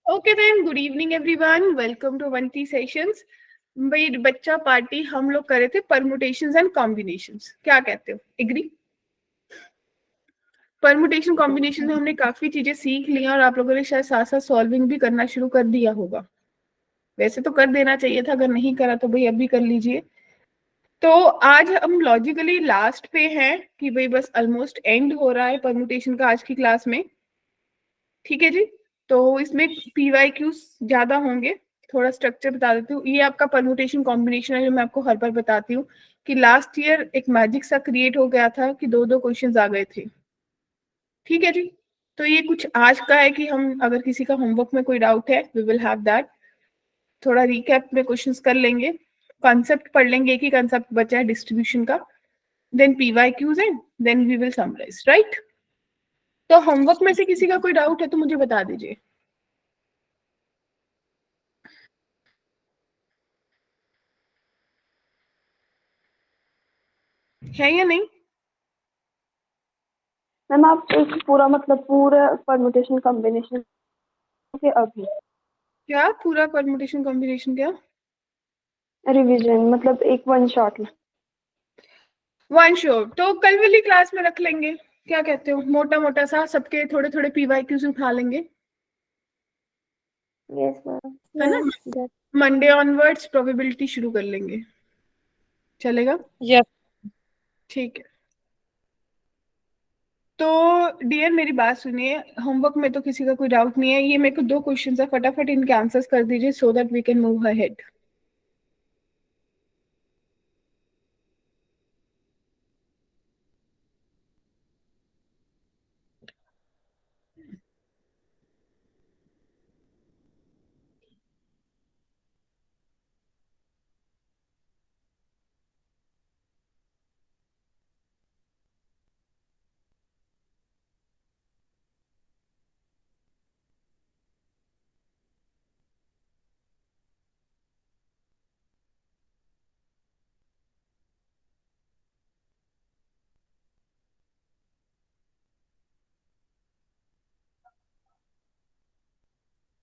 Okay then, good evening everyone, welcome to 1T sessions. भाई बच्चा party हम लोग कर रहे थे परमुटेशंस एंड कॉम्बिनेशंस, क्या कहते हो? एग्री? परमुटेशन कॉम्बिनेशन में हमने काफी चीजें सीख ली और आप लोगों ने शायद साथ साथ सॉल्विंग भी करना शुरू कर दिया होगा। वैसे तो कर देना चाहिए था, अगर नहीं करा तो भाई अभी कर लीजिए। तो आज हम लॉजिकली लास्ट पे हैं कि भाई बस ऑलमोस्ट एंड हो रहा है परमुटेशन का आज की क्लास में। ठीक है जी। तो इसमें PYQs ज्यादा होंगे। थोड़ा स्ट्रक्चर बता देती हूँ। ये आपका परमुटेशन कॉम्बिनेशन है जो मैं आपको हर बार बताती हूँ कि लास्ट ईयर एक मैजिक सा क्रिएट हो गया था कि दो दो क्वेश्चंस आ गए थे। ठीक है जी। तो ये कुछ आज का है कि हम अगर किसी का होमवर्क में कोई डाउट है वी विल हैव दैट। थोड़ा रिकैप में क्वेश्चंस कर लेंगे, कॉन्सेप्ट पढ़ लेंगे, एक ही कॉन्सेप्ट बचा है डिस्ट्रीब्यूशन का। Then PYQs and then we will summarise, right? तो होमवर्क में से किसी का कोई डाउट है तो मुझे बता दीजिए, है या नहीं? मैम आप एक पूरा मतलब पूरा परमुटेशन कॉम्बिनेशन के अभी क्या पूरा परमुटेशन कॉम्बिनेशन? क्या रिवीजन मतलब एक वन शॉट में। वन शो तो कल वाली क्लास में रख लेंगे, क्या कहते हो? मोटा मोटा सा सबके थोड़े थोड़े PYQs उठा लेंगे, यस मैम। है ना? यस। मंडे ऑनवर्ड्स प्रोबेबिलिटी शुरू कर लेंगे, चलेगा? यस। ठीक है। तो डियर मेरी बात सुनिए, होमवर्क में तो किसी का कोई डाउट नहीं है। ये मेरे को दो क्वेश्चन है, फटाफट इनके आंसर्स कर दीजिए so that we can move ahead.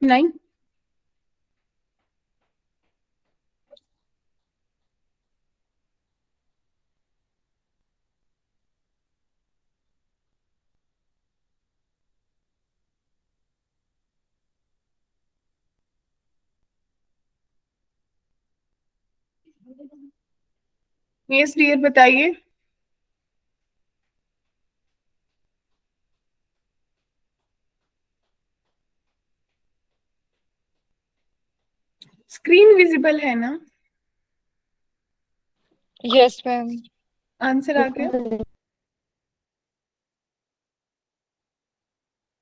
नहीं, यस डियर बताइए। स्क्रीन विजिबल है ना? Yes ma'am. आंसर आ गया?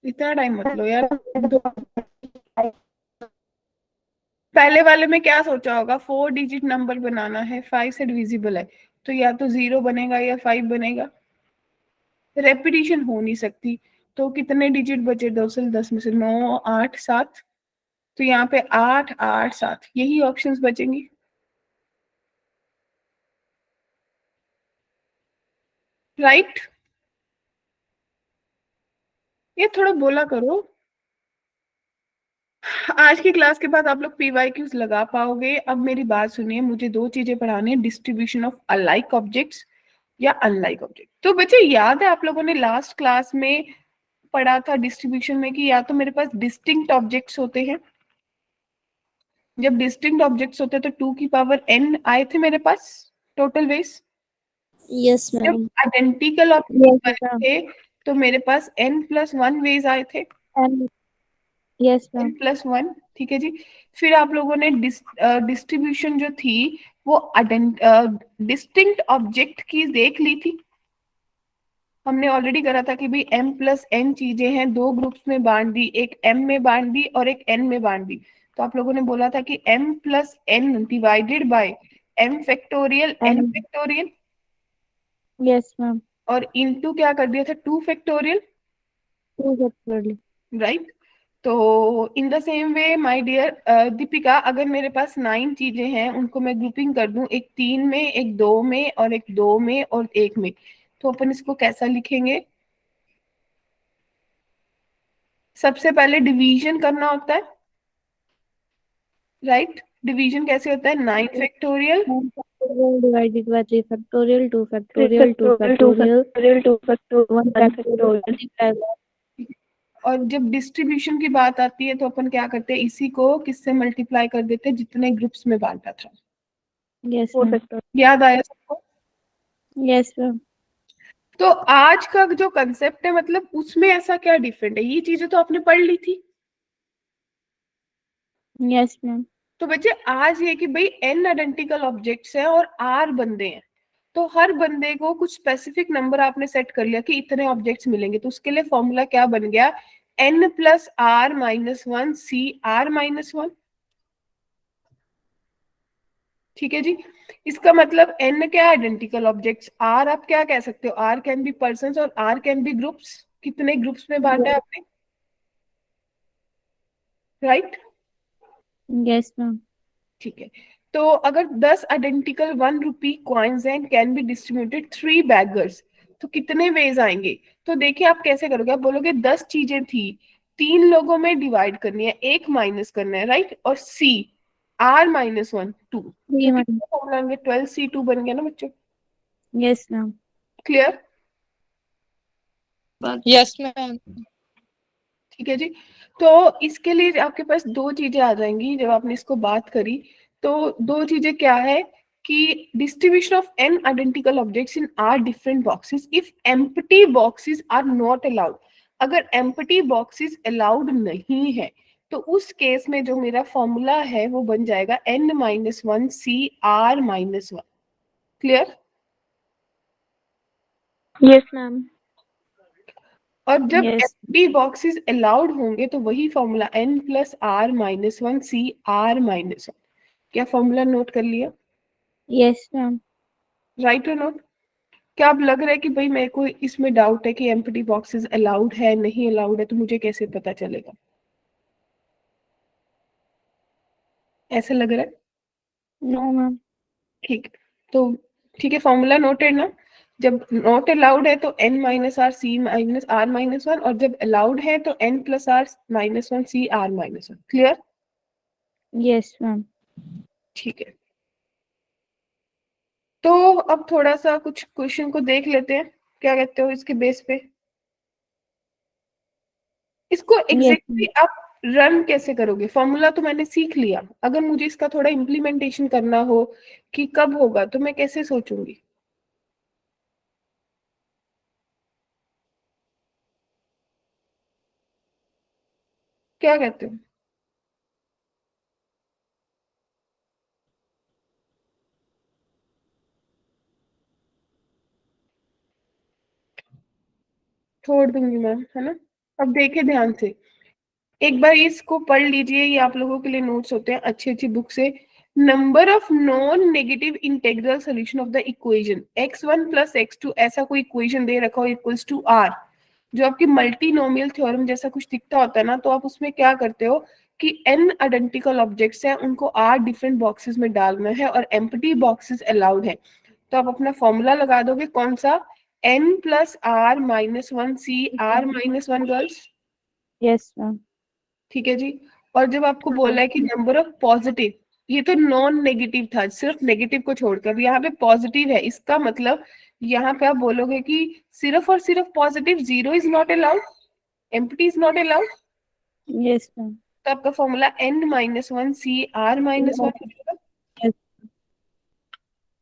इतना टाइम मत लो यार। दो पहले वाले में क्या सोचा होगा? 4 डिजिट नंबर बनाना है, 5 से डिविजिबल है, तो या तो 0 बनेगा या 5 बनेगा। रेपिटेशन हो नहीं सकती। तो कितने डिजिट बचे? 2 से 10 में से 9, 8, 7। तो यहाँ पे 8, 8, 7 यही ऑप्शंस बचेंगी, राइट? ये थोड़ा बोला करो। आज की क्लास के बाद आप लोग PYQs लगा पाओगे। अब मेरी बात सुनिए, मुझे दो चीजें पढ़ानी है, डिस्ट्रीब्यूशन ऑफ अलाइक ऑब्जेक्ट्स या अनलाइक ऑब्जेक्ट। तो बच्चे याद है आप लोगों ने लास्ट क्लास में पढ़ा था डिस्ट्रीब्यूशन में कि या तो मेरे पास डिस्टिंक्ट ऑब्जेक्ट्स होते हैं। जब डिस्टिंक्ट ऑब्जेक्ट्स होते हैं तो 2 की पावर n आए थे मेरे पास टोटल वेज। यस जब ma'am. Identical yes object ma'am. थे तो मेरे पास n+1 वेज आए थे। Yes ma'am. n+1, ठीक है जी। फिर आप लोगों ने डिस्ट्रीब्यूशन जो थी वो डिस्टिंक्ट ऑब्जेक्ट की देख ली थी। हमने ऑलरेडी करा था कि भाई m+n चीजें हैं, दो ग्रुप्स में बांट दी, एक m में बांट दी और एक n में बांट दी। तो आप लोगों ने बोला था कि m+n divided by m factorial n M. Factorial, yes ma'am. और इनटू क्या कर दिया था? 2 फैक्टोरियल, टू राइट? तो in the same way my dear Deepika, अगर मेरे पास 9 चीजें हैं उनको मैं ग्रुपिंग कर दूं, एक 3 में, एक 2 में और एक 2 में और 1 में, तो अपन इसको कैसा लिखेंगे? सबसे पहले डिवीजन करना होता है, राइट। डिवीजन कैसे होता है? 9 factorial divided by 3 factorial, 2 3 factorial, 2 factorial, 2 factorial, factorial, 2 factorial, 1 1 factorial factorial. multiplied by और जब डिस्ट्रीब्यूशन की बात आती है तो अपन क्या करते हैं, इसी को किससे मल्टीप्लाई कर देते हैं, जितने ग्रुप्स में बांटा था। yes 4 ma'am, factorial. याद आया सबको? yes ma'am, तो आज का जो कंसेप्ट है, मतलब उसमें ऐसा क्या डिफरेंट है? ये चीजें तो आपने पढ़ ली थी। yes ma'am, तो बच्चे आज ये कि भाई n आइडेंटिकल ऑब्जेक्ट्स हैं और r बंदे हैं, तो हर बंदे को कुछ स्पेसिफिक नंबर आपने सेट कर लिया कि इतने ऑब्जेक्ट्स मिलेंगे, तो उसके लिए फॉर्मूला क्या बन गया? n plus R minus one C R minus one. ठीक है जी। इसका मतलब n क्या? Identical objects. r आप क्या कह सकते हो? r कैन बी पर्सन्स और r कैन बी ग्रुप्स। कितने ग्रुप्स में बांटा है आपने? राइट। yes ma'am, ठीक है। तो अगर 10 आइडेंटिकल 1 रुपी कॉइन्स हैं, कैन बी डिस्ट्रीब्यूटेड 3 बैगर्स, तो कितने वेज आएंगे? तो देखिए आप कैसे करोगे, आप बोलोगे 10 चीजें थी, 3 लोगों में डिवाइड करनी है, एक माइनस करना है, राइट। और सी आर माइनस वन 2, 3 तो ma'am, कितने फॉर्मूला आएंगे? 12C2 बन गया ना बच्चों। yes ma'am, clear? Yes ma'am. ठीक है जी। तो इसके लिए आपके पास दो चीजें आ जाएंगी जब आपने इसको बात करी। तो दो चीजें क्या है कि distribution of n identical objects in R different boxes if empty boxes are not allowed. अगर एम्प्टी बॉक्सेस अलाउड नहीं है तो उस केस में जो मेरा फॉर्मूला है वो बन जाएगा n minus one C R minus one. Clear? Yes, ma'am. और जब yes, एम्प्टी बॉक्सेस अलाउड होंगे तो वही formula n plus R minus one C R minus one. क्या फॉर्मूला नोट कर लिया? yes ma'am, राइट और नोट? क्या अब लग रहा है कि भाई मेरे को इसमें डाउट है कि एम्प्टी बॉक्सेस अलाउड है नहीं अलाउड है, तो मुझे कैसे पता चलेगा? ऐसा लग रहा है? no ma'am, ठीक। तो ठीक है, फॉर्मूला नोटेड ना? जब नॉट अलाउड है तो n minus R C minus R minus one, और जब अलाउड है तो n plus R minus one C R minus one. Clear? yes ma'am, ठीक है। तो अब थोड़ा सा कुछ क्वेश्चन को देख लेते हैं, क्या कहते हो इसके बेस पे? इसको yes एग्जैक्टली ma'am, आप रन कैसे करोगे? फॉर्मूला तो मैंने सीख लिया, अगर मुझे इसका थोड़ा इम्प्लीमेंटेशन करना हो कि कब होगा, तो मैं कैसे सोचूंगी? क्या कहते हो? छोड़ दूंगी मैम, है ना? अब देखे ध्यान से, एक बार इसको पढ़ लीजिए, ये आप लोगों के लिए नोट्स होते हैं अच्छी अच्छी बुक से। Number of non negative integral solution of the equation x1 plus x2, ऐसा कोई इक्वेशन दे रखा हो इक्वल्स टू r, जो आपकी मल्टीनोमियल थ्योरम जैसा कुछ दिखता होता है ना, तो आप उसमें क्या करते हो कि n आइडेंटिकल ऑब्जेक्ट्स हैं, उनको r डिफरेंट बॉक्सेस में डालना है और एम्प्टी बॉक्सेस अलाउड है। तो आप अपना फॉर्मूला लगा दोगे, कौन सा? n plus R minus one C R minus one, girls. yes ma'am, ठीक है जी। और जब आपको बोला है कि नंबर ऑफ पॉजिटिव, ये तो नॉन नेगेटिव था, सिर्फ नेगेटिव को छोड़कर, यहाँ पे पॉजिटिव है, इसका मतलब यहाँ पे आप बोलोगे कि सिर्फ और सिर्फ positive, zero is not allowed, empty is not allowed. yes ma'am, तो आपका formula n minus one C R minus one हो जाएगा। yes,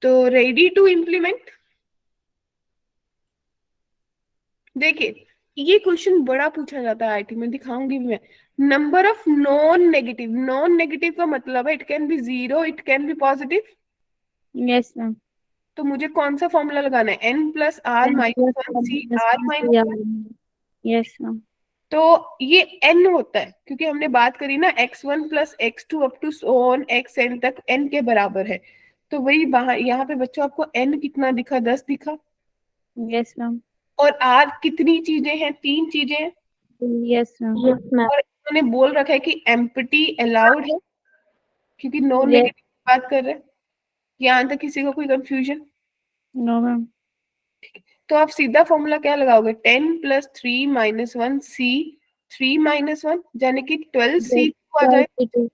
तो रेडी टू इम्प्लीमेंट? देखिए ये क्वेश्चन बड़ा पूछा जाता है आईटी में, दिखाऊंगी भी मैं। Number of non negative, non negative का मतलब है it can be zero, it can be positive. yes ma'am, तो मुझे कौन सा फॉर्मूला लगाना है? n plus R n minus plus one r C minus R 1 minus c one. r, yes ma'am, तो ये n होता है क्योंकि हमने बात करी ना x1 plus x2 up to on xn तक n के बराबर है। तो वही बाहर यहाँ पे बच्चों आपको n कितना दिखा? 10 दिखा। yes ma'am, और r कितनी चीजें हैं? 3 चीजें हैं। yes ma'am, Yes, ma'am. और इन्होंने बोल रखा है कि एम्प्टी अलाउड है क्योंकि नॉन yes, नेगेटिव बात कर रहे हैं। यहाँ तक किसी को कोई कंफ्यूजन? no ma'am, तो आप सीधा फॉर्मूला क्या लगाओगे? 10 plus three minus one C three minus one, यानी कि 12 सी yes, आ जाए। 12 c2,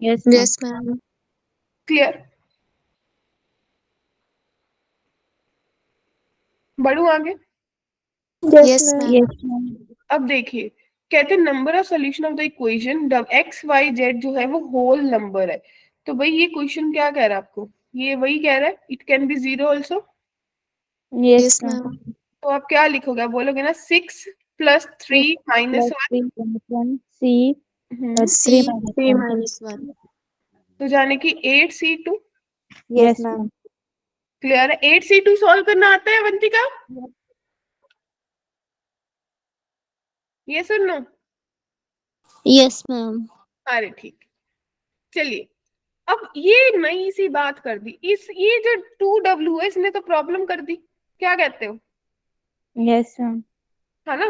Yes, ma'am. Yes, ma'am. Clear? बढ़ू आगे? Yes, ma'am. Yes, ma'am. अब देखिए, कहते हैं number of solution of the equation X Y Z जो है वो होल नंबर है। तो भाई ये क्वेश्चन क्या कह रहा है आपको? ये वही कह रहा है, it can be zero also. Yes, Yes, ma'am. ma'am. तो आप क्या लिखोगे? आप बोलोगे ना 6 + 3 Plus - 3 minus 1. C. 1। 3 C minus 3 1. minus 1. तो जाने की 8C2। Yes, ma'am. क्लियर है? 8C2 सॉल्व करना आता है अवंतिका? ये सुन लो। Yes, ma'am. अरे ठीक, चलिए। अब ये नई सी बात कर दी, इस ये जो 2W है इसने तो प्रॉब्लम कर दी। क्या कहते हो? Yes, ma'am. है ना?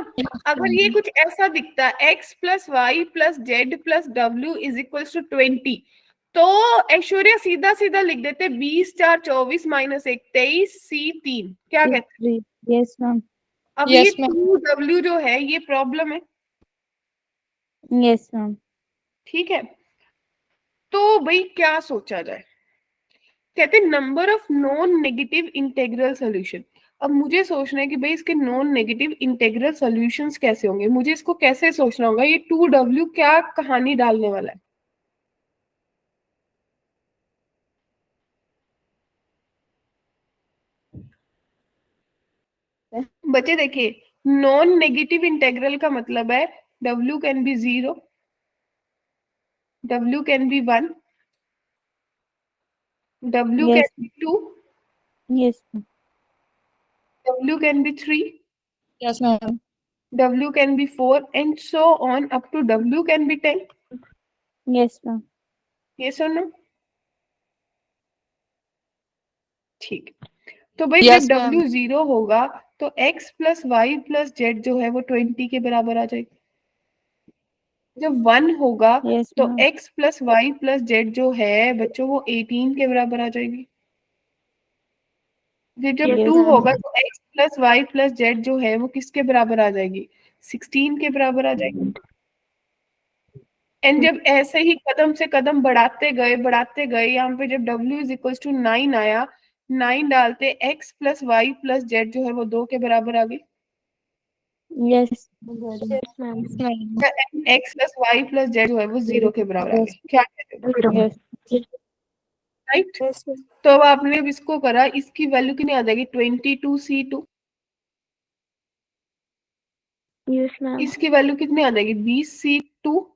अगर ये कुछ ऐसा दिखता है x + y + z + w = 20, तो ऐश्वर्या सीधा सीधा लिख देते 20 4 24 - 1 23 C3। क्या कहते हैं? 3. Yes, ma'am. अब ये 2W जो है ये प्रॉब्लम है। Yes, ma'am. ठीक है, तो भाई क्या सोचा जाए? कहते हैं number of non negative integral solution. अब मुझे सोचना है कि भाई इसके नॉन नेगेटिव इंटेग्रल सॉल्यूशंस कैसे होंगे, मुझे इसको कैसे सोचना होगा, ये 2W क्या कहानी डालने वाला है। बच्चे देखिए, नॉन नेगेटिव इंटेग्रल का मतलब है W can be 0, W can be 1, W Yes. Can be 2, Yes, ma'am. W can be 3, Yes, ma'am. W can be 4 and so on up to W can be 10। Yes, ma'am. ये सुनो, ठीक। तो भाई Yes, जब ma'am. W 0 होगा तो x + y + z जो है वो 20 के बराबर आ जाएगी। जब 1 होगा Yes, तो ma'am. x + y + z जो है बच्चों वो 18 के बराबर आ जाएगी। फिर जब Yes, 2 ma'am. होगा तो x + y + z जो है वो किसके बराबर आ जाएगी? 16 के बराबर आ जाएगी। एंड जब ऐसे ही कदम से कदम बढ़ाते गए यहाँ पे जब W = 9 आया, 9 डालते x + y + z जो है वो 2 के बराबर आ गई। Yes. Yes, ma'am. x + y + z जो है वो 0 के बराबर आ गई। क्या कहते हो? Yes. राइट? Yes, ma'am. तो अब आपने अब इसको करा, इसकी वैल्यू कितनी आ जाएगी? 22C2। Yes, ma'am. इसकी वैल्यू कितनी आ जाएगी? 20C2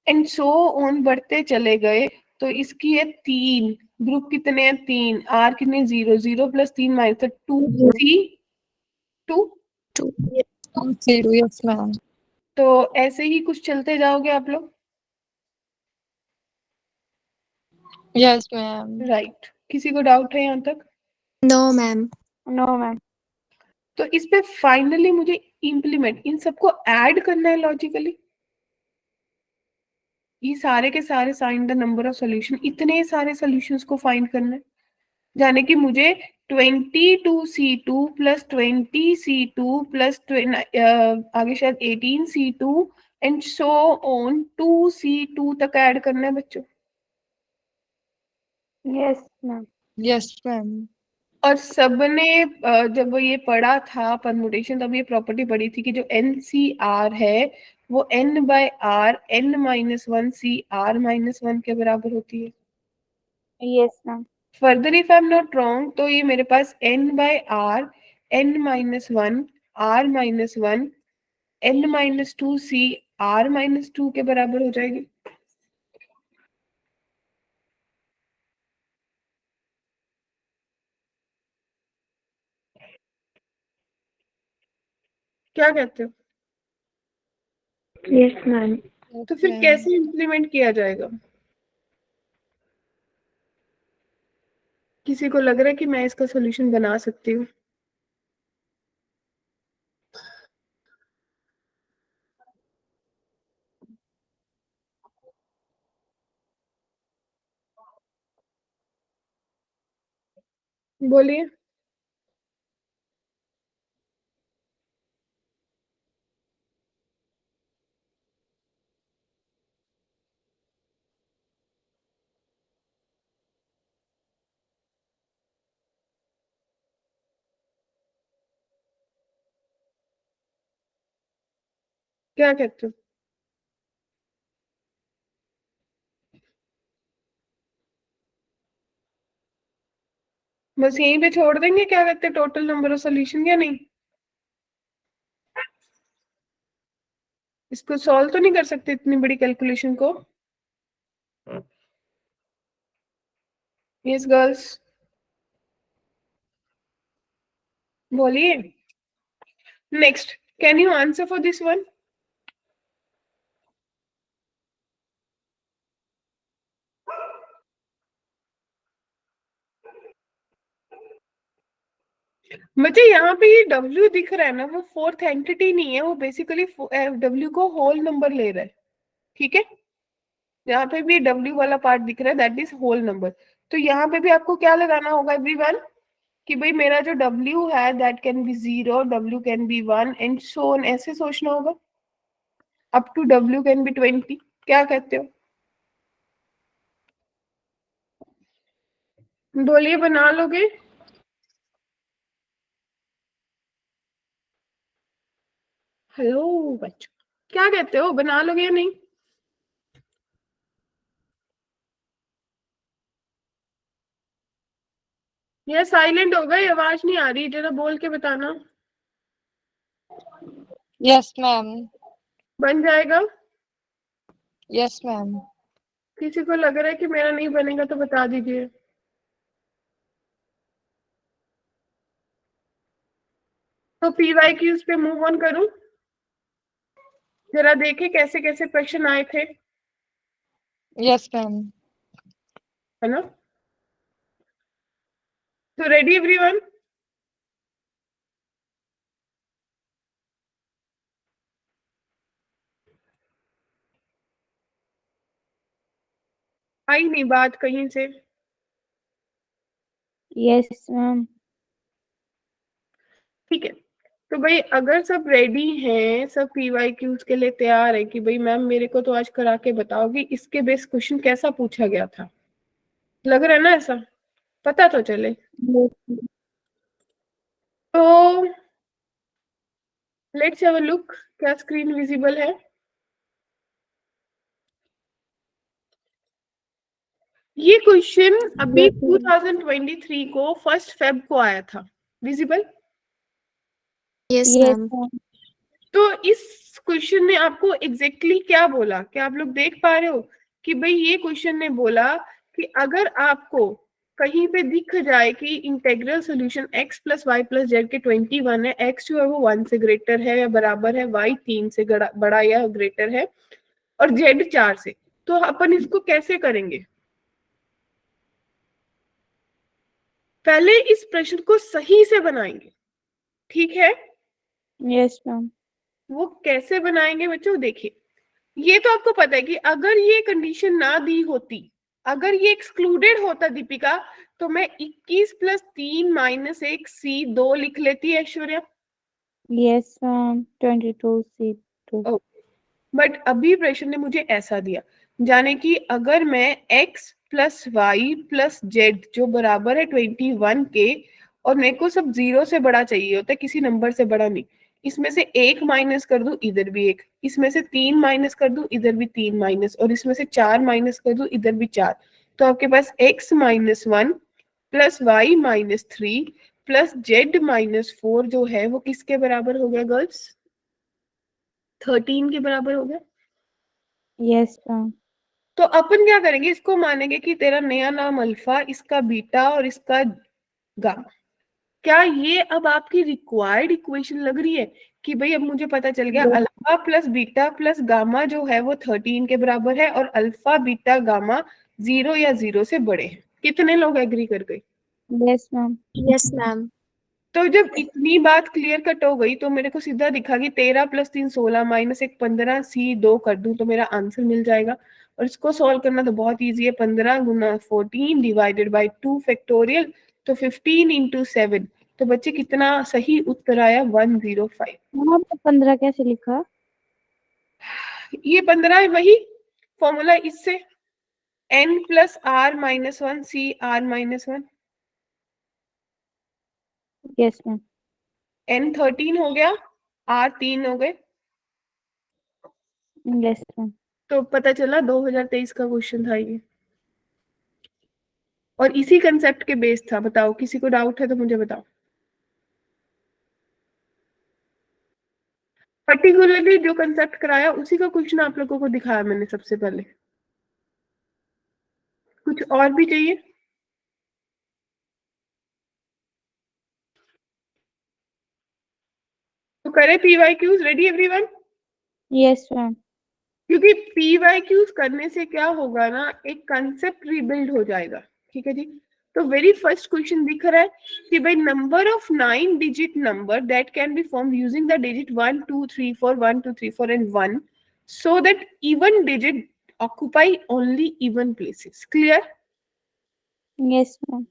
एंड सो ऑन बढ़ते चले गए। तो इसकी है 3, ग्रुप कितने हैं? 3, R कितने? 0, 0 + 3 - 2C2। 0. Yes, ma'am. तो ऐसे ही कुछ चलते जाओगे आप लोग। Yes, ma'am. राइट? किसी को डाउट है यहाँ तक? No, ma'am. No, ma'am. तो इस पे फाइनली मुझे इम्प्लीमेंट इन सबको ऐड करना है लॉजिकली। ये सारे के सारे sign the number of solution, इतने सारे सॉल्यूशंस को फाइंड करना है। जाने कि मुझे 22C2 + 20C2 + आगे शायद 18C2 and so on 2C2 तक ऐड करना है बच्चों। Yes, ma'am. Yes, ma'am. और सबने जब ये पढ़ा था परमुटेशन, तब ये प्रॉपर्टी पढ़ी थी कि जो NCR है वो N/R N-1CR-1 के बराबर होती है। Yes, ma'am. Further if I am not wrong तो ये मेरे पास N/R N-1 R-1 N-2 C R-2 के बराबर हो जाएगी। क्या कहते हो? Yes, ma'am. तो फिर कैसे इम्प्लीमेंट किया जाएगा? किसी को लग रहा है कि मैं इसका सोल्यूशन बना सकती हूँ? बोलिए। क्या कहते हो? बस यहीं पे छोड़ देंगे, क्या कहते हैं, टोटल नंबर ऑफ सोल्यूशन, या नहीं? इसको सॉल्व तो नहीं कर सकते इतनी बड़ी कैलकुलेशन को? यस गर्ल्स, बोलिए। Next, can you answer for this one? बच्चे यहाँ पे ये W दिख रहा है ना, वो फोर्थ एंटिटी नहीं है, वो बेसिकली W को होल नंबर ले रहा है, ठीक है? यहाँ पे भी W वाला पार्ट दिख रहा है, दैट इज होल नंबर। तो यहाँ पे भी आपको क्या लगाना होगा एवरीवन, कि भाई मेरा जो W है that can be 0, W can be 1 and so on, ऐसे सोचना होगा, up to W can be 20। क्या कहते हो? बोलिए, बना लोगे? हेलो बच्चों, क्या कहते हो, बना लोगे या नहीं? ये साइलेंट हो गए, आवाज नहीं आ रही, जरा बोल के बताना। Yes ma'am. बन जाएगा? Yes ma'am. किसी को लग रहा है कि मेरा नहीं बनेगा तो बता दीजिए। तो PYQs पे मूव ऑन करूं, जरा देखे कैसे कैसे क्वेश्चन आए थे, यस मैम। है ना? तो रेडी एवरीवन? आई नहीं बात कहीं से? Yes, ma'am. ठीक है, तो भाई अगर सब रेडी हैं, सब PYQs के लिए तैयार है कि भाई मैम मेरे को तो आज करा के बताओगी इसके बेस क्वेश्चन कैसा पूछा गया था, लग रहा है ना ऐसा, पता तो चले। Yes, ma'am. तो लेट्स हैव अ लुक, क्या स्क्रीन विजिबल है? ये क्वेश्चन अभी Yes, ma'am. 2023 को 1 फेब को आया था, visible? Yes Yes, ma'am. ma'am. तो इस क्वेश्चन ने आपको एग्जैक्टली क्या बोला, क्या आप लोग देख पा रहे हो? कि भाई ये क्वेश्चन ने बोला कि अगर आपको कहीं पे दिख जाए कि integral solution x plus Y plus Z के 21 है, x जो है वो 1 से ग्रेटर है या बराबर है, y 3 से बड़ा या ग्रेटर है, और z 4 से, तो अपन इसको कैसे करेंगे? पहले इस प्रश्न को सही से बनाएंगे, ठीक है? Yes, ma'am. वो कैसे बनाएंगे बच्चों, देखिए, ये तो आपको पता है कि अगर ये कंडीशन ना दी होती, अगर ये एक्सक्लूडेड होता दीपिका, तो मैं 21 प्लस 3 माइनस 1 C2 लिख लेती है Aishwarya. Yes, ma'am. 22C2. But अभी प्रश्न ने मुझे ऐसा दिया, जाने कि अगर मैं x plus Y plus Z जो बराबर है 21 के, और मेरे को सब 0 से बड़ा चाहिए होता है, किसी नंबर से बड़ा नहीं, इसमें से 1 माइनस कर दूं, इधर भी 1, इसमें से 3 माइनस कर दूं, इधर भी 3 माइनस, और इसमें से 4 माइनस कर दूं, इधर भी 4, तो आपके पास x minus 1 plus Y minus 3 plus Z minus 4 जो है वो किसके बराबर हो गया गर्ल्स? 13 के बराबर हो गया। Yes, ma'am. तो अपन क्या करेंगे, इसको मानेंगे कि तेरा नया नाम अल्फा, इसका बीटा और इसका गामा। क्या ये अब आपकी रिक्वायर्ड इक्वेशन लग रही है कि भाई अब मुझे पता चल गया Yes, alpha plus beta plus gamma जो है वो 13 के बराबर है, और अल्फा बीटा गामा 0 या 0 से बड़े हैं? कितने लोग एग्री कर गए? yes, ma'am. Yes ma'am. तो जब इतनी बात क्लियर कट हो गई तो मेरे को सीधा दिखा कि 13 प्लस 3 16 माइनस 1 15 C2 कर दूं तो मेरा आंसर मिल जाएगा। और इसको सॉल्व करना तो बहुत इजी है, 15 गुना 14 डिवाइडेड बाई 2 फैक्टोरियल, तो 15 इंटू 7। तो बच्चे कितना सही उत्तर आया? 105। मैम आपने 15 कैसे लिखा? ये 15 है, वही फॉर्मूला इससे, n plus R minus 1 C R minus 1, Yes, ma'am. n 13 हो गया, r 3 हो गए, Yes, ma'am. तो पता चला 2023 का क्वेश्चन था ये, और इसी कंसेप्ट के बेस था। बताओ, किसी को डाउट है तो मुझे बताओ। पर्टिकुलरली जो कंसेप्ट कराया उसी का क्वेश्चन आप लोगों को दिखाया मैंने सबसे पहले। कुछ और भी चाहिए? तो करें PYQs? Ready everyone? Yes, ma'am. क्योंकि पीवाईक्यूज करने से क्या होगा ना, एक कंसेप्ट रीबिल्ड हो जाएगा। ठीक है जी। तो वेरी फर्स्ट क्वेश्चन दिख रहा है कि भाई number of 9 digit number that can B form using the digit 1 2 3 4 1 2 3 4 and 1 so that even digit occupy only even places. Clear? Yes, ma'am.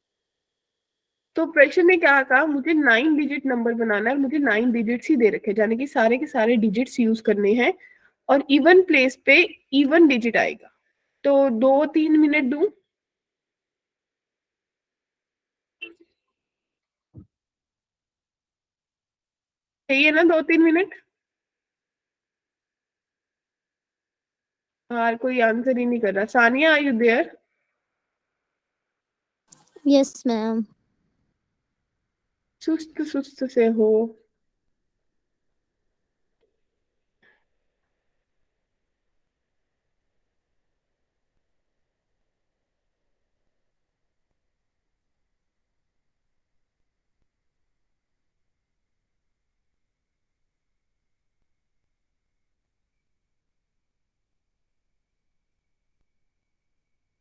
तो प्रश्न ने क्या कहा, मुझे 9 डिजिट नंबर बनाना है, मुझे 9 डिजिट्स ही दे रखे, यानी कि सारे के सारे डिजिट्स यूज करने हैं, और इवन प्लेस पे इवन डिजिट आएगा। तो 2-3 मिनट दूं? चाहिए ना 2-3 मिनट? यार कोई आंसर ही नहीं कर रहा। Sania, are you there? Yes, ma'am. सुस्त सुस्त से हो।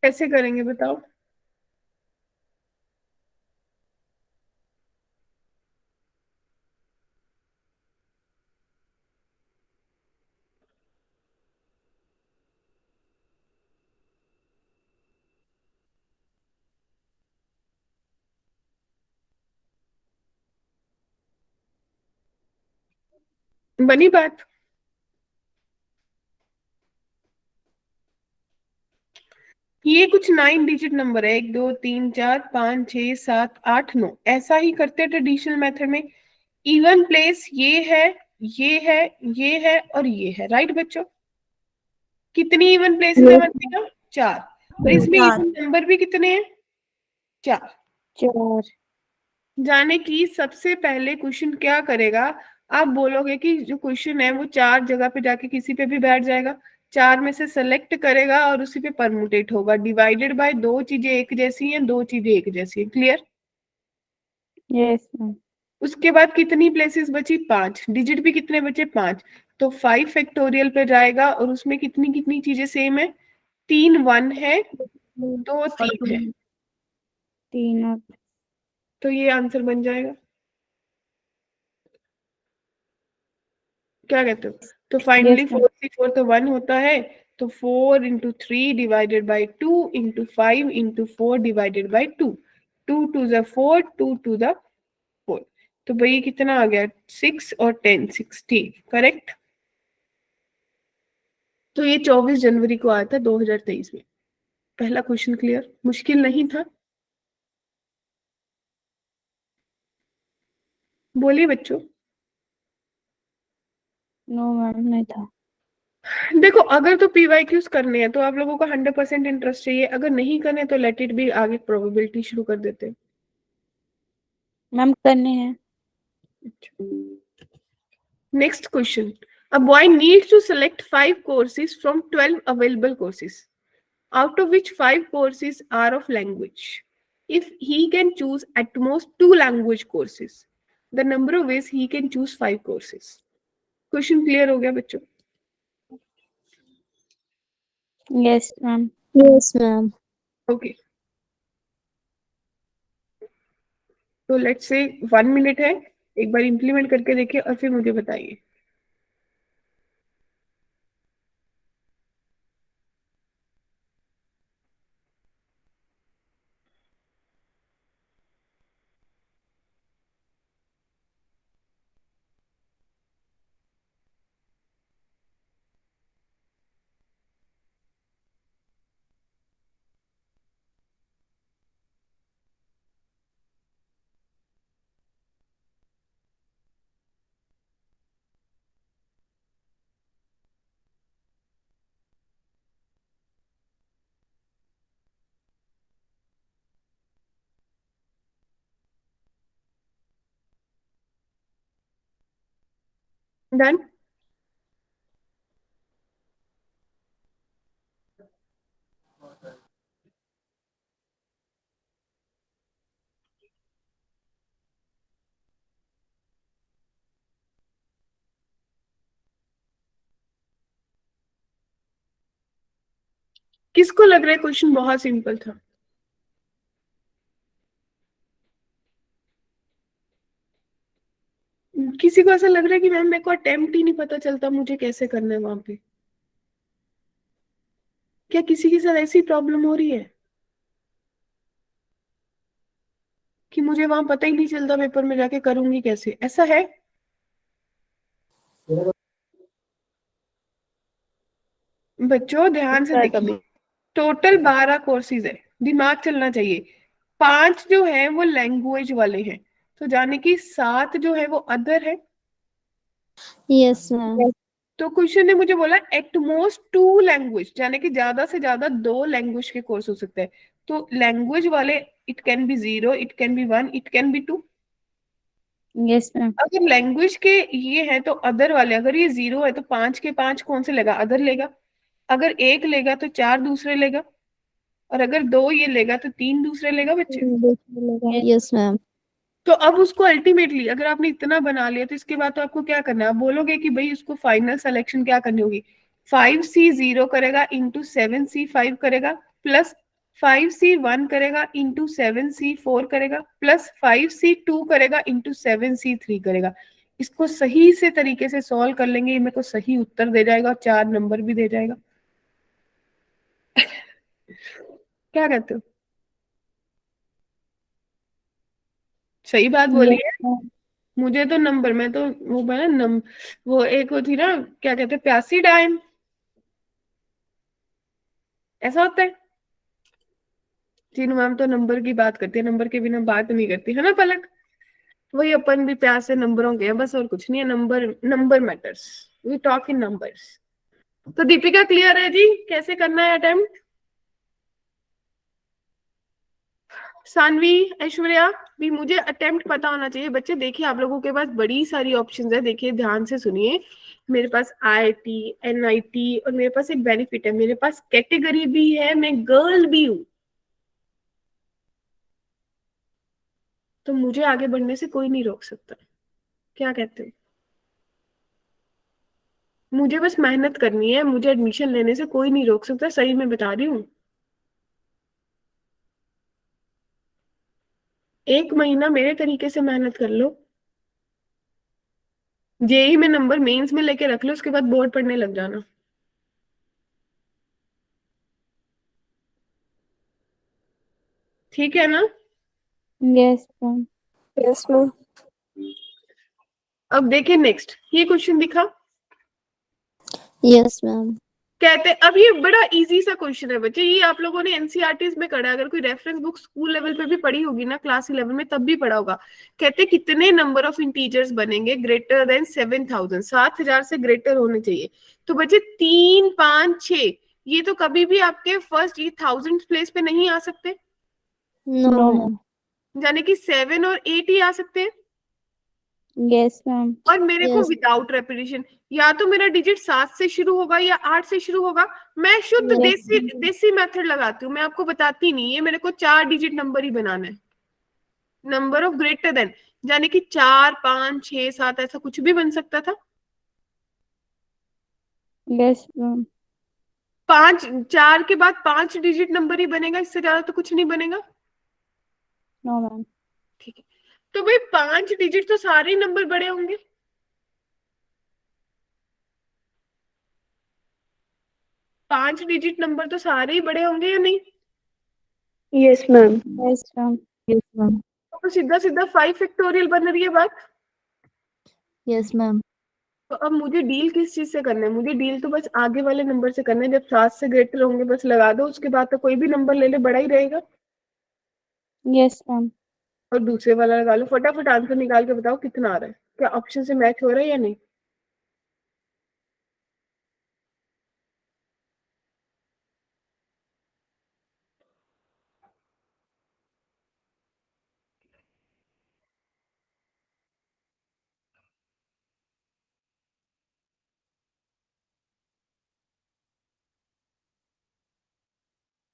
कैसे करेंगे बताओ? बनी बात? ये कुछ 9 डिजिट नंबर है, 1 2 3 4 5 6 7 8 9, ऐसा ही करते हैं ट्रेडिशनल मेथड में। इवन प्लेस ये है, ये है, ये है और ये है। राइट बच्चों? कितनी इवन प्लेसेस है Yes, बच्चों? 4। और इसमें चार। इवन नंबर भी कितने हैं? 4। 4. जाने की सबसे पहले क्वेश्चन क्या करेगा, आप बोलोगे कि जो क्वेश्चन है वो 4 जगह पे जाके किसी पे भी बैठ जाएगा, 4 में से सेलेक्ट करेगा और उसी पे परमुटेट होगा, डिवाइडेड बाय 2 चीजें एक जैसी हैं, 2 चीजें एक जैसी हैं। क्लियर? Yes, ma'am. उसके बाद कितनी प्लेसेस बची? 5। डिजिट भी कितने बचे? 5। तो 5 फैक्टोरियल पे जाएगा और उसमें कितनी कितनी चीजें सेम है? 3 1 है, 2 3 है। 3 और तो ये आंसर बन जाएगा। क्या कहते हो? तो फाइनली Yes, ma'am. 4 से 4 तो 1 होता है, तो 4 into 3 divided by 2 into 5 into 4 divided by 2। 2 to the 4, 2 to the 4। तो भाई कितना आ गया? 6 और 10 16। करेक्ट? तो ये 24 जनवरी को आया था 2023 में। पहला क्वेश्चन क्लियर? मुश्किल नहीं था? बोलिए बच्चों। No, ma'am, नहीं था. देखो, अगर तो पीवाईक्यूज करने हैं तो आप लोगों को 100% इंटरेस्ट चाहिए, अगर नहीं करने तो लेट इट बी, आगे प्रोबेबिलिटी शुरू कर देते हैं। मैम करने हैं. Next question. A boy needs to select 5 courses from 12 available courses, out of which 5 courses are of language. If he can choose at most 2 language courses, the number of ways he can choose 5 courses. Question clear हो गया बच्चों? Yes, ma'am. Yes, ma'am. Okay. तो let's say 1 minute है, एक बार implement करके देखिए और फिर मुझे बताइए। डन। किसको लग रहा है क्वेश्चन बहुत सिंपल था? किसी को ऐसा लग रहा है कि मैम मेरे को अटेम्प्ट ही नहीं पता चलता मुझे कैसे करना है वहां पे? क्या किसी के साथ ऐसी प्रॉब्लम हो रही है कि मुझे वहां पता ही नहीं चलता पेपर में जाके करूंगी कैसे? ऐसा है? बच्चों ध्यान से है देखिए, कभी। टोटल 12 कोर्सेज है, दिमाग चलना चाहिए। 5 जो है वो लैंग्वेज वाले हैं, तो जाने की 7 जो है वो अदर है। Yes, ma'am. तो क्वेश्चन ने मुझे बोला एट मोस्ट 2 लैंग्वेज, यानी कि ज्यादा से ज्यादा 2 लैंग्वेज के कोर्स हो सकते हैं। तो लैंग्वेज वाले it can be 0, it can be 1, it can be 2। Yes, ma'am. अगर लैंग्वेज के ये है तो अदर वाले, अगर ये 0 है तो 5 के 5 कौन से लेगा? अदर लेगा। अगर एक लेगा तो 4 दूसरे लेगा, और अगर 2 ये लेगा तो 3 दूसरे लेगा बच्चे। Yes, Yes, ma'am. तो अब उसको अल्टीमेटली अगर आपने इतना बना लिया तो इसके बाद तो आपको क्या करना है? आप बोलोगे कि भाई उसको फाइनल सिलेक्शन क्या करनी होगी? 5C0 करेगा इंटू 7C5 करेगा, प्लस 5C1 करेगा इंटू 7C4 करेगा, प्लस 5C2 करेगा इंटू 7C3 करेगा। इसको सही से तरीके से सॉल्व कर लेंगे, ये मेरे को सही उत्तर दे जाएगा और 4 नंबर भी दे जाएगा। क्या कहते हो? सही बात बोली yes, है। ma'am. मुझे तो नंबर में तो वो बना वो एक वो थी ना, क्या कहते हैं, प्यासी डाइम, ऐसा होता है। तीनों मैम तो नंबर की बात करती है, नंबर के बिना बात नहीं करती है ना पलक? वही अपन भी प्यास से नंबरों के हैं बस, और कुछ नहीं है। Number number matters, we talk in numbers. तो दीपिका क्लियर है जी कैसे करना है अटेम्प्ट? सानवी, ऐश्वर्या भी, मुझे अटेम्प्ट पता होना चाहिए बच्चे। देखिए आप लोगों के पास बड़ी सारी ऑप्शंस है, देखिए ध्यान से सुनिए। मेरे पास आईआईटी, एनआईटी, और मेरे पास एक बेनिफिट है, मेरे पास कैटेगरी भी है, मैं गर्ल भी हूँ। तो मुझे आगे बढ़ने से कोई नहीं रोक सकता। क्या कहते हैं? मुझे बस मेहनत करनी है, मुझे एडमिशन लेने से कोई नहीं रोक सकता, सही में बता रही हूँ। 1 महीना मेरे तरीके से मेहनत कर लो, जेई में नंबर मेंस में लेके रख लो, उसके बाद बोर्ड पढ़ने लग जाना। ठीक है ना? Yes, ma'am. Yes ma'am. अब देखिए नेक्स्ट, ये क्वेश्चन दिखा। Yes, ma'am. कहते अब ये बड़ा इजी सा क्वेश्चन है बच्चे, ये आप लोगों ने एनसीईआरटीज में पढ़ा है, अगर कोई रेफरेंस बुक स्कूल लेवल पे भी पढ़ी होगी ना, क्लास 11 में तब भी पढ़ा होगा। कहते कितने नंबर ऑफ इंटीजर्स बनेंगे ग्रेटर देन 7,000, 7,000 से ग्रेटर होने चाहिए। तो बच्चे 3, 5, 6, ये तो कभी भी आपके फर्स्ट ये 1000 प्लेस पे नहीं आ सकते, No, No, ma'am. ma'am. यानी कि 7 और 8 ही आ सकते हैं। Yes, ma'am. और मेरे को Yes. विदाउट रेपिटेशन, या तो मेरा डिजिट 7 से शुरू होगा या 8 से शुरू होगा। मैं शुद्ध Yes, देसी ma'am. देसी मेथड लगाती हूँ, मैं आपको बताती नहीं है, मेरे को 4 डिजिट नंबर ही बनाना है। नंबर ऑफ ग्रेटर देन, यानी कि 4, 5, 6, 7 ऐसा कुछ भी बन सकता था। Yes, ma'am. 5, 4 के बाद 5 डिजिट नंबर ही बनेगा, इससे ज्यादा तो कुछ नहीं बनेगा। No, ma'am. ठीक है, तो भाई 5 डिजिट तो सारे ही नंबर बड़े होंगे। 5 डिजिट नंबर तो सारे ही बड़े होंगे या नहीं? Yes ma'am. Yes, ma'am. Yes, ma'am. तो सीधा सीधा 5 फैक्टोरियल बन रही है बात। Yes, ma'am. तो अब मुझे डील किस चीज से करना है? मुझे डील तो बस आगे वाले नंबर से करना है, जब 7 से ग्रेटर होंगे बस लगा दो, उसके बाद तो कोई भी नंबर ले ले बड़ा ही रहेगा। Yes, ma'am. और दूसरे वाला लगा लो, फटाफट आंसर निकाल के बताओ कितना आ रहा है, क्या ऑप्शन से मैच हो रहा है या नहीं?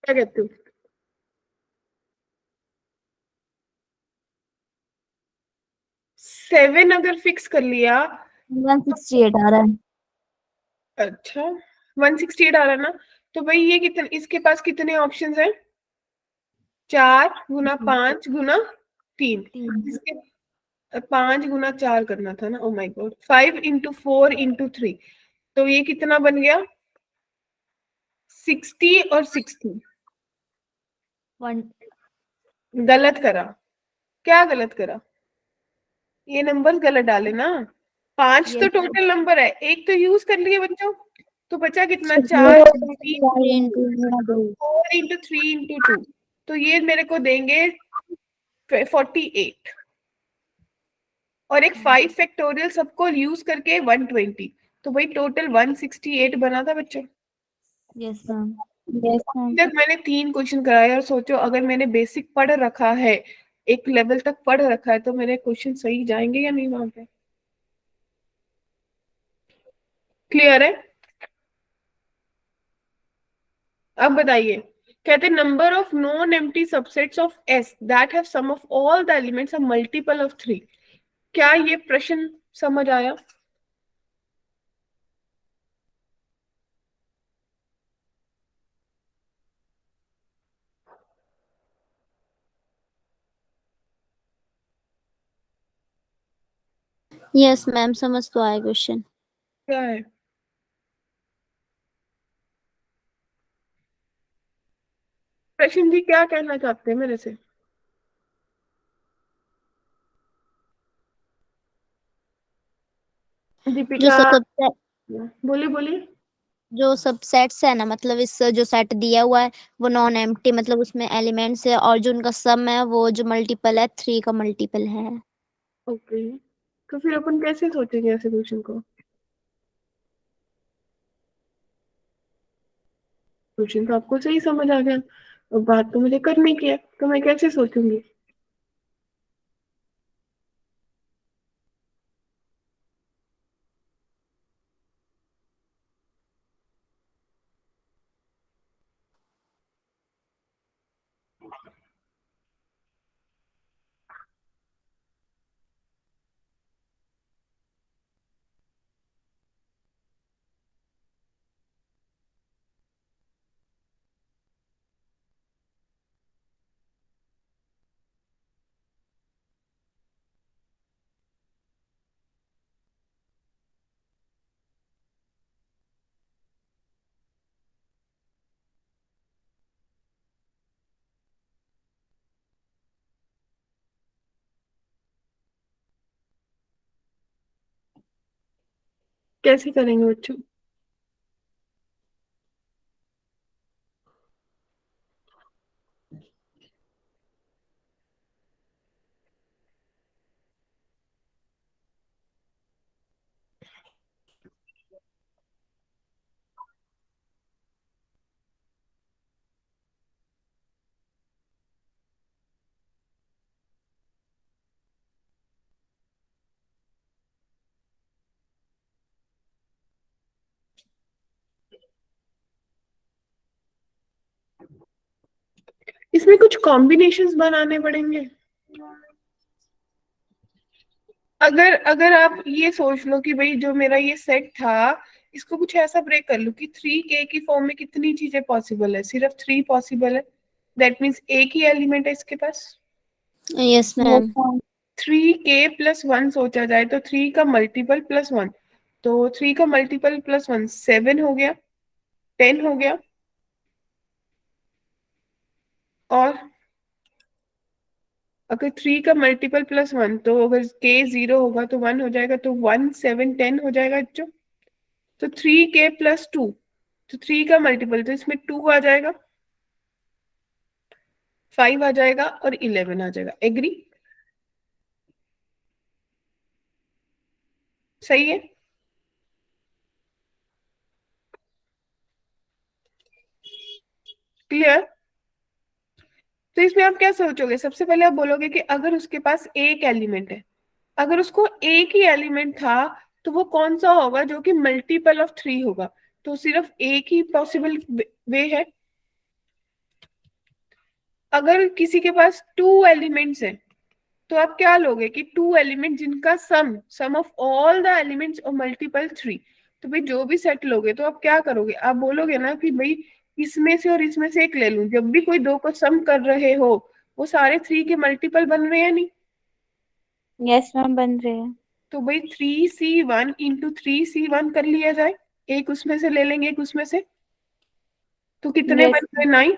क्या कहते हो? सेवन अगर फिक्स कर लिया, 168 आ रहा है। अच्छा 168 आ रहा है ना, तो भाई ये कितने, इसके पास कितने ऑप्शंस हैं? 4 गुना 5 गुना 3। 3। इसके 5 गुना 4 करना था ना, oh my God, 5 into 4 into 3, तो ये कितना बन गया? 60 और 60। 1। गलत करा। क्या गलत करा? ये नंबर गलत डाले ना। 5 तो Yes. टोटल नंबर है, एक तो यूज कर लिए बच्चों, तो बचा कितना? 4 4 3 into 2। 4 इंटू 3 इंटू 2, तो ये मेरे को देंगे 48, और एक 5 फैक्टोरियल सबको यूज करके 120, तो भाई टोटल 168 बना था बच्चों। Yes ma'am. Yes, ma'am. जब मैंने 3 क्वेश्चन कराए, और सोचो अगर मैंने बेसिक पढ़ रखा है, एक लेवल तक पढ़ रखा है, तो मेरे क्वेश्चन सही जाएंगे या नहीं वहां पे? क्लियर है? अब बताइए, कहते number of non empty subsets of S that have sum of all the elements a multiple of 3। क्या ये प्रश्न समझ आया? यस मैम, समझ तो आया क्वेश्चन। क्या है? प्रश्न जी क्या कहना चाहते हैं मेरे से? जो दीपिका, सब बोलिए बोलिए। जो सब सेट्स है ना, मतलब इस जो सेट दिया हुआ है वो नॉन एम्प्टी, मतलब उसमें एलिमेंट्स है, और जो उनका सम है वो जो मल्टीपल है 3 का मल्टीपल है। ओके, तो फिर अपन कैसे सोचेंगे ऐसे क्वेश्चन को? क्वेश्चन तो आपको सही समझ आ गया, अब बात तो मुझे करनी की है, तो मैं कैसे सोचूंगी? कैसे करेंगे बच्चों? इसमें कुछ कॉम्बिनेशंस बनाने पड़ेंगे। अगर अगर आप ये सोच लो कि भाई जो मेरा ये सेट था, इसको कुछ ऐसा ब्रेक कर लूं कि 3k की फॉर्म में कितनी चीजें पॉसिबल है? सिर्फ 3 पॉसिबल है, दैट मीन्स एक ही एलिमेंट है इसके पास। Yes Yes, ma'am. ma'am. 3k+1 सोचा जाए तो 3 का मल्टीपल प्लस 1, तो 3 का मल्टीपल प्लस 1 7 हो गया, 10 हो गया, और अगर 3 का मल्टीपल प्लस 1, तो अगर k 0 होगा तो 1 हो जाएगा, तो 1 7 10 हो जाएगा बच्चों। तो 3k+2, तो 3 का मल्टीपल, तो इसमें 2 आ जाएगा, 5 आ जाएगा, और 11 आ जाएगा। एग्री? सही है? क्लियर? तो इसमें आप क्या सोचोगे? सबसे पहले आप बोलोगे कि अगर उसके पास एक एलिमेंट है, अगर उसको एक ही एलिमेंट था, तो वो कौन सा होगा जो कि मल्टीपल ऑफ 3 होगा? तो सिर्फ एक ही पॉसिबल वे है। अगर किसी के पास 2 एलिमेंट्स है तो आप क्या लोगे कि 2 एलिमेंट जिनका सम ऑफ ऑल द एलिमेंट्स और मल्टीपल 3। तो भाई जो भी सेट लोगे तो आप क्या करोगे, आप बोलोगे ना कि भाई इसमें से और इसमें से एक ले लूं। जब भी कोई दो को सम कर रहे हो वो सारे 3 के मल्टीपल बन रहे हैं नहीं। यस मैम, बन रहे हैं। तो भाई 3c1 इंटू 3c1 कर लिया जाए, एक उसमें से ले लेंगे एक उसमें से, तो कितने यस बन गए 9।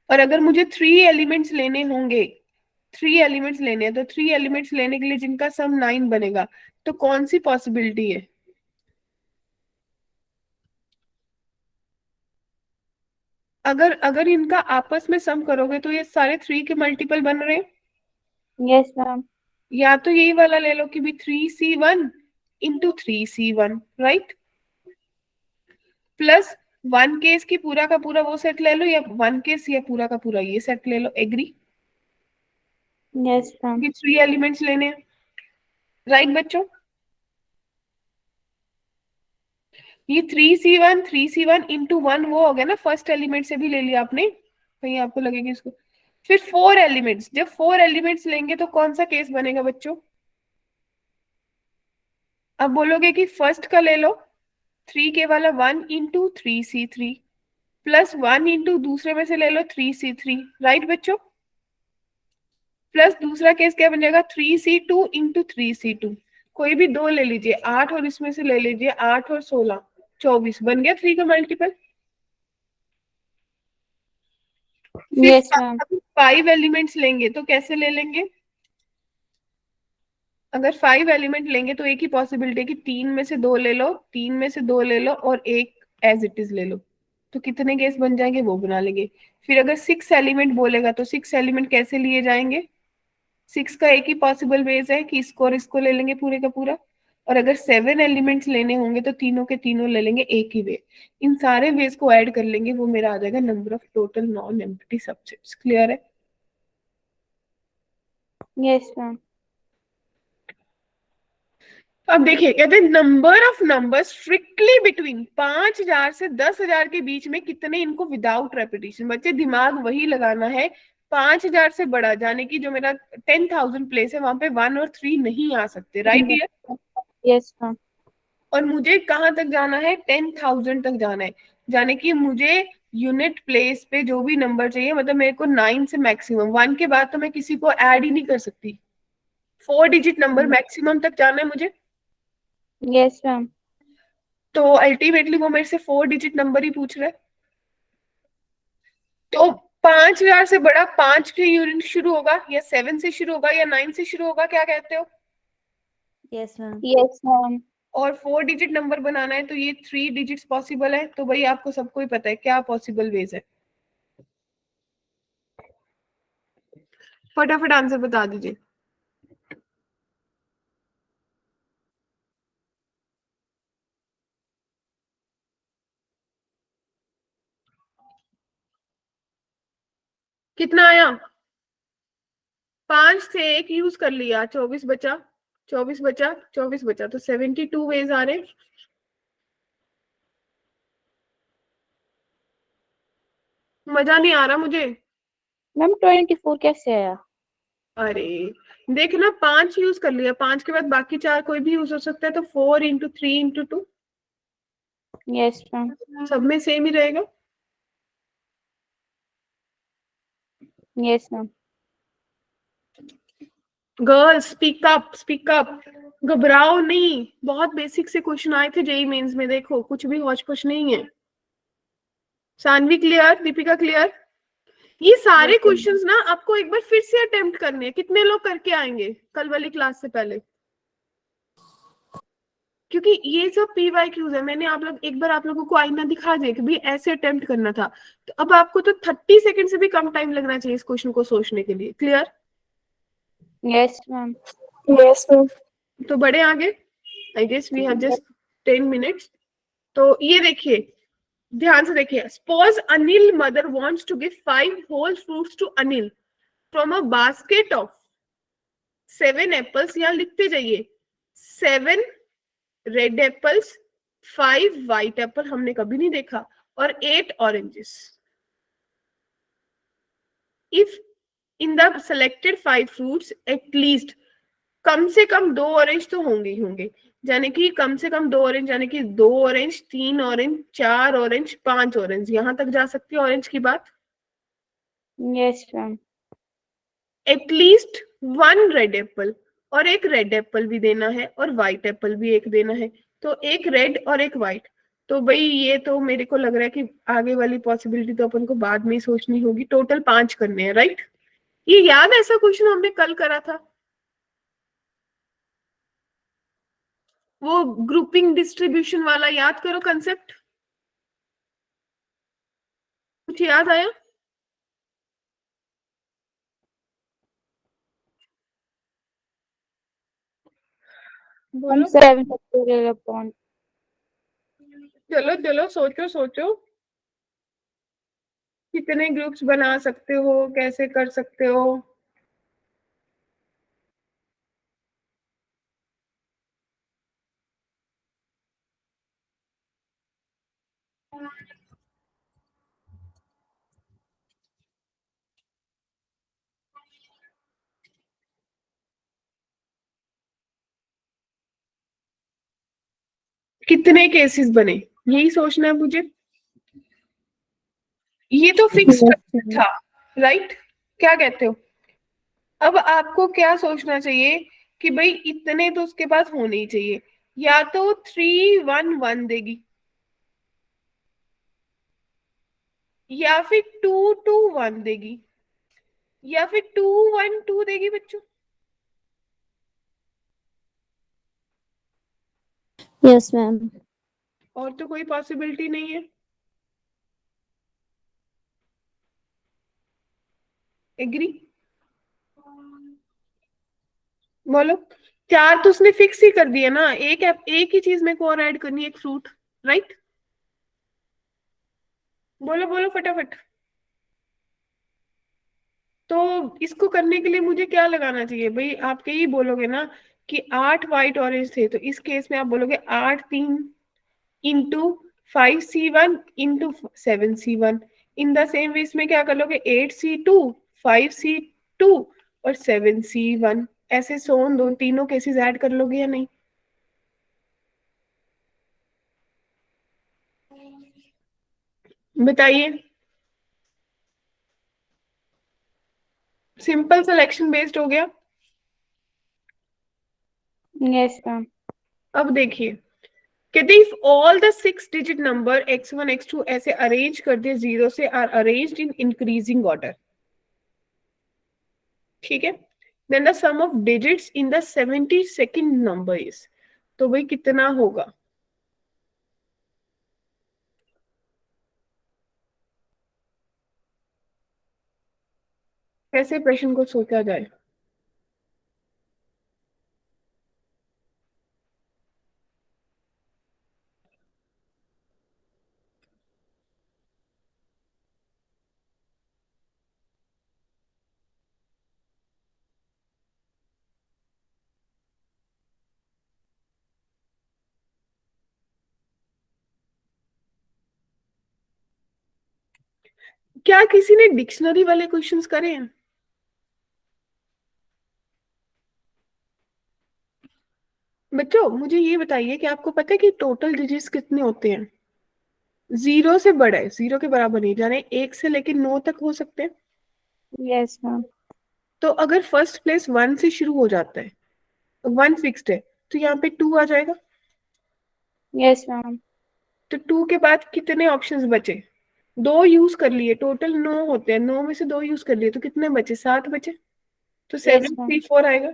और अगर मुझे 3 एलिमेंट्स लेने होंगे, 3 एलिमेंट्स लेने हैं, तो 3 एलिमेंट्स लेने के लिए जिनका सम 9 बनेगा, तो कौन सी पॉसिबिलिटी है? अगर अगर इनका आपस में सम करोगे तो ये सारे 3 के मल्टीपल बन रहे हैं। Yes ma'am. या तो यही वाला ले लो कि भी 3c1 into 3c1, right, plus 1 case की पूरा का पूरा वो सेट ले लो, या 1 केस या पूरा का पूरा ये सेट ले लो। एग्री? Yes ma'am. कि 3 एलिमेंट्स लेने हैं, राइट बच्चों? ये 3c1 इंटू 1 वो हो गया ना, फर्स्ट एलिमेंट से भी ले लिया आपने, कहीं आपको लगेगा इसको। फिर 4 एलिमेंट्स, जब 4 एलिमेंट्स लेंगे तो कौन सा केस बनेगा बच्चों? अब बोलोगे कि फर्स्ट का ले लो 3 के वाला 1 इंटू 3c3, प्लस 1 इंटू दूसरे में से ले लो 3c3, राइट बच्चों? प्लस दूसरा केस क्या बन जाएगा 3c2 इंटू 3c2। कोई भी दो ले लीजिए, 8 और इसमें से ले लीजिए 8 और 16, 24 बन गया 3 का मल्टीपल। फिर यस मैम। 5 एलिमेंट्स लेंगे तो कैसे ले लेंगे? अगर 5 एलिमेंट लेंगे तो एक ही पॉसिबिलिटी है कि 3 में से 2 ले लो, 3 में से 2 ले लो और एक एज इट इज ले लो। तो कितने केस बन जाएंगे वो बना लेंगे। फिर अगर 6 एलिमेंट बोलेगा तो 6 एलिमेंट कैसे लिए जाएंगे? 6 का एक ही पॉसिबल वेज है कि इसको और इसको ले लेंगे पूरे का पूरा। और अगर 7 एलिमेंट्स लेने होंगे तो तीनों के तीनों ले लेंगे एक ही वे। इन सारे वेज को ऐड कर लेंगे, वो मेरा आ जाएगा number of total non empty subsets. Clear है? Yes ma'am. अब देखिए, कहते हैं number of numbers strictly between 5,000 से 10,000 के बीच में कितने इनको विदाउट रेपिटेशन। बच्चे दिमाग वही लगाना है, 5,000 से बड़ा, जाने की जो मेरा 10,000 प्लेस है वहां पे 1 और 3 नहीं आ सकते, राइट डियर? Yes ma'am. और मुझे कहाँ तक जाना है? 10,000 तक जाना है, जाने की मुझे यूनिट प्लेस पे जो भी नंबर चाहिए, मतलब मेरे को 9 से मैक्सिमम 1 के बाद तो मैं किसी को ऐड ही नहीं कर सकती। 4 डिजिट नंबर मैक्सिमम तक जाना है मुझे। Yes ma'am. तो अल्टीमेटली वो मेरे से 4 डिजिट नंबर ही पूछ रहा है। तो 5,000 से बड़ा 5 से यूनिट शुरू होगा, या 7 से शुरू होगा, या 9 से शुरू होगा, क्या कहते हो? Yes ma'am. Yes ma'am. और 4 डिजिट नंबर बनाना है तो ये 3 डिजिट्स पॉसिबल है। तो भाई आपको सबको ही पता है क्या पॉसिबल वेज है। फटाफट आंसर बता दीजिए। कितना आया? 5 से एक यूज कर लिया, 24 बचा, 24 बचा, 24 बचा, तो 72 वेज आ रहे। मजा नहीं आ रहा मुझे। मैम 24 कैसे आया? अरे देखना, 5 यूज कर लिया, 5 के बाद बाकी 4 कोई भी यूज हो सकता है, तो 4 इंटू 3 इंटू 2 यस मैम। सब में सेम ही रहेगा। Yes ma'am. Girls speak up, speak up, घबराओ नहीं। बहुत बेसिक से क्वेश्चन आए थे जेई मेंस में, देखो कुछ भी हौच पौच नहीं है। सानवी क्लियर? दीपिका क्लियर? ये सारे क्वेश्चंस ना आपको एक बार फिर से अटेम्प्ट करने हैं। कितने लोग करके आएंगे कल वाली क्लास से पहले? क्योंकि ये सब PYQs है, मैंने आप लोग एक बार आप लोगों को आईना दिखा दिया कि भाई ऐसे अटेम्प्ट करना था। तो अब आपको तो 30 सेकंड से भी कम टाइम लगना चाहिए इस क्वेश्चन को सोचने के लिए। Clear? Yes ma'am. Yes ma'am. तो बड़े आगे, I guess we have just 10 minutes. तो ये देखिए, ध्यान से देखिए, suppose Anil mother wants to give 5 whole fruits to Anil from a basket of 7 apples. यहाँ लिखते जाइए, 7 रेड एप्पल्स, 5 व्हाइट एप्पल हमने कभी नहीं देखा, और 8 oranges. If in the selected 5 fruits at least, कम से कम 2 ऑरेंज तो होंगे ही होंगे, यानी कि कम से कम 2 ऑरेंज, यानी कि 2 ऑरेंज, 3 ऑरेंज, 4 ऑरेंज, 5 ऑरेंज, यहां तक जा सकती है ऑरेंज की बात। Yes, ma'am. At least 1 red Apple, और एक रेड एप्पल भी देना है और व्हाइट एप्पल भी एक देना है, तो एक रेड और एक व्हाइट। तो भाई ये तो मेरे को लग रहा है कि आगे वाली पॉसिबिलिटी तो अपन को बाद में ही सोचनी होगी। टोटल 5 करने हैं, राइट? ये याद है, ऐसा क्वेश्चन हमने कल करा था, वो ग्रुपिंग डिस्ट्रीब्यूशन वाला, याद करो कंसेप्ट, कुछ याद आया? बोलो। 7 factorial upon. चलो चलो, सोचो सोचो, कितने ग्रुप्स बना सकते हो, कैसे कर सकते हो? कितने केसेस बने, यही सोचना है मुझे। ये तो फिक्स था, राइट? क्या कहते हो? अब आपको क्या सोचना चाहिए कि भाई इतने तो उसके पास होने ही चाहिए, या तो 3 1 1 देगी, या फिर 2 2 1 देगी, या फिर 2 1 2 देगी बच्चों। Yes ma'am. और तो कोई पॉसिबिलिटी नहीं है। एग्री? बोलो। 4 तो उसने फिक्स ही कर दिया ना, एक ही चीज में को और ऐड करनी है, एक फ्रूट, राइट? बोलो बोलो फटाफट। तो इसको करने के लिए मुझे क्या लगाना चाहिए भाई? आप यही बोलोगे ना कि 8 व्हाइट ऑरेंज थे, तो इस केस में आप बोलोगे 8 3 into 5C1 into 7C1। In the same वे इसमें क्या कर लोगे, 8C2, 5C2 और 7C1, ऐसे सोन दो तीनों केसेस ऐड कर लोगे या नहीं? बताइए। सिंपल सिलेक्शन बेस्ड हो गया। Yes, ma'am. अब देखिए, कहते if all the 6 digit number x1 x2 ऐसे अरेंज कर दिए 0 से, are arranged in increasing order, ठीक है, then the sum of digits in the 72nd number is, तो भाई कितना होगा? कैसे प्रश्न को सोचा जाए? क्या किसी ने डिक्शनरी वाले क्वेश्चंस करे हैं? बच्चों मुझे ये बताइए कि आपको पता है कि टोटल डिजिट्स कितने होते हैं? 0 से बड़ा है, 0 के बराबर नहीं, जाने 1 से लेकर 9 तक हो सकते हैं। Yes, ma'am. तो अगर फर्स्ट प्लेस 1 से शुरू हो जाता है, 1 फिक्स्ड है, तो यहाँ पे 2 आ जाएगा। Yes, ma'am. तो 2 के बाद कितने ऑप्शंस बचे? 2 यूज कर लिए, टोटल 9 होते हैं, 9 में से 2 यूज कर लिए, तो कितने बचे? 7 बचे, तो Yes, 7 ma'am. 3 4 आएगा।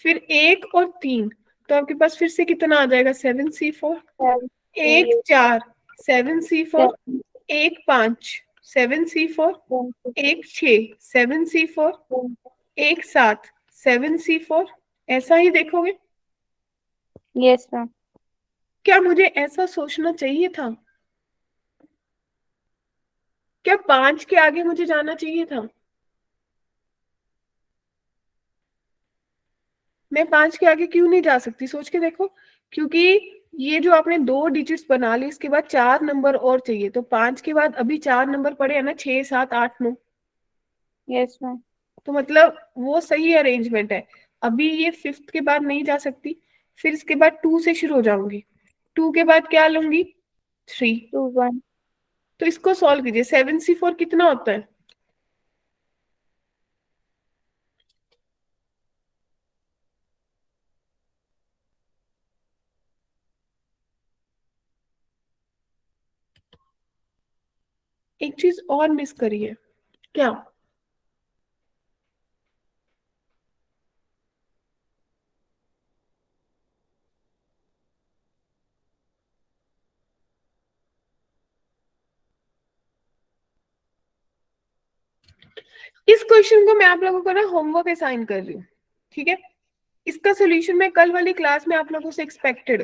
फिर 1 और 3, तो आपके पास फिर से कितना आ जाएगा? 7C4। 1 4 7C4, 1 5 7C4, 1 6 7C4, 1 7 7C4, ऐसा ही देखोगे? Yes, ma'am. क्या मुझे ऐसा सोचना चाहिए था? क्या 5 के आगे मुझे जाना चाहिए था? मैं 5 के आगे क्यों नहीं जा सकती? सोच के देखो, क्योंकि ये जो आपने 2 डिजिट्स बना ली, इसके बाद 4 नंबर और चाहिए, तो 5 के बाद अभी 4 नंबर पड़े हैं ना, 6 7 8 9, Yes, ma'am. तो मतलब वो सही अरेंजमेंट है। अभी ये 5th के बाद नहीं जा सकती, फिर इसके बाद 2 से शुरू हो जाऊंगी, 2 के बाद क्या लूंगी 3। 2, 1. तो इसको सॉल्व कीजिए। 7C4 कितना होता है? एक चीज और मिस करी है क्या? इस क्वेश्चन को मैं आप लोगों को ना होमवर्क असाइन कर रही हूँ, ठीक है? इसका सोल्यूशन मैं कल वाली क्लास में आप लोगों से एक्सपेक्टेड।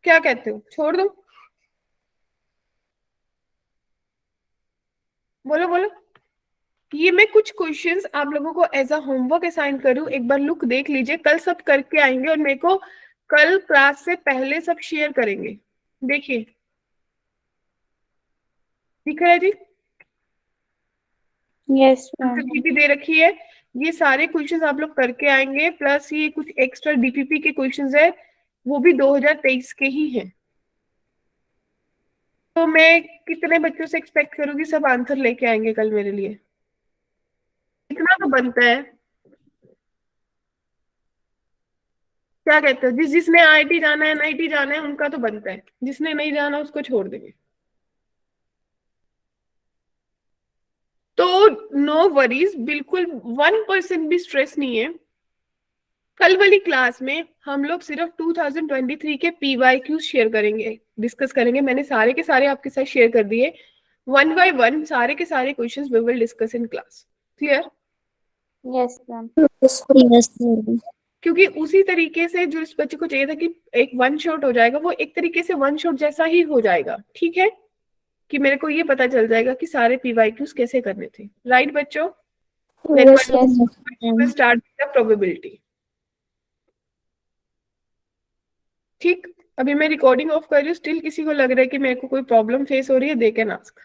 क्या कहते हो, छोड़ दो? बोलो बोलो। ये मैं कुछ क्वेश्चंस आप लोगों को एज अ होमवर्क असाइन करूँ, एक बार लुक देख लीजिए। कल सब करके आएंगे और मेरे को कल क्लास से पहले सब शेयर करेंगे। देखिए दिख रहा है जी? Yes, ma'am. आंसर भी दे रखी है। ये सारे क्वेश्चंस आप लोग करके आएंगे, प्लस ये कुछ एक्स्ट्रा डीपीपी के क्वेश्चंस है, वो भी 2023 के ही हैं। तो मैं कितने बच्चों से एक्सपेक्ट करूंगी सब आंसर लेके आएंगे कल मेरे लिए? इतना तो बनता है। क्या कहते हो? जिसने आईआईटी जाना है, एनआईटी जाना है, उनका तो बनता है। जिसने नहीं जाना उसको छोड़ देंगे। तो नो वरीज, बिल्कुल 1% भी स्ट्रेस नहीं है। कल वाली क्लास में हम लोग सिर्फ 2023 के PYQ शेयर करेंगे, डिस्कस करेंगे। मैंने सारे के सारे आपके साथ शेयर कर दिए, 1 by 1 सारे के सारे questions we will discuss in class. Clear? Yes, ma'am. Yes, ma'am. क्योंकि उसी तरीके से जो इस बच्चे को चाहिए था कि एक वन शॉट हो जाएगा, वो एक तरीके से वन शॉट जैसा ही हो जाएगा। ठीक है, कि मेरे को ये पता चल जाएगा कि सारे PYQs कैसे करने थे। राइट बच्चों? Yes, yes. Start the probability. ठीक, अभी मैं रिकॉर्डिंग ऑफ कर रही हूँ। स्टिल किसी को लग रहा है कि मेरे को कोई प्रॉब्लम फेस हो रही है, दे कैन आस्क।